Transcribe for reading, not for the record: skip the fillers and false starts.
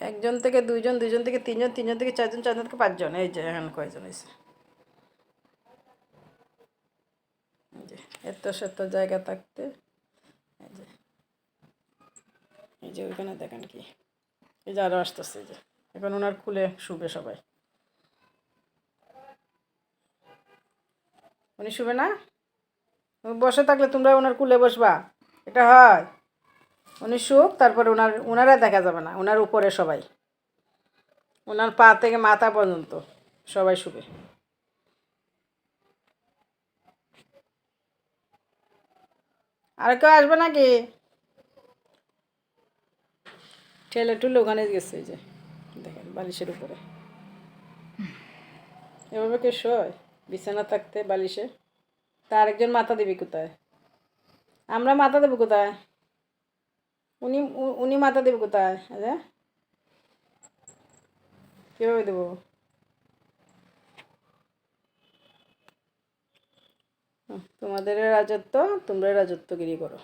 একজন থেকে দুইজন, দুইজন থেকে তিনজন, তিনজন থেকে চারজন, চারজন থেকে পাঁচজন। এই যে এখন কয়জন হয়েছে? এই যে এত শত জায়গা থাকতে এই যে, এই যে ওইখানে দেখেন কি, এই যে আরও আসতেছে। এই যে এখন ওনার কুলে শুবে সবাই। উনি শুবে না? বসে থাকলে তোমরা ওনার কুলে বসবা? এটা হয়? উনি শুক, তারপরে ওনারা দেখা যাবে না, ওনার উপরে সবাই, ওনার পা থেকে মাথা পর্যন্ত সবাই শুবে। আর কেউ আসবে নাকি? ঠেলে টুলে ওখানে গেছে। এই যে দেখেন বালিশের উপরে এভাবে কে শোয় বিছানা থাকতে বালিশে? তা আরেকজন মাথা দিবি কোথায়? আমরা মাথা দেবো কোথায়? উনি উনি মাথা দেবে কোথায়? আচ্ছা, কীভাবে দেবো? তোমাদের রাজত্ব, তোমরা রাজত্বগিরি করো।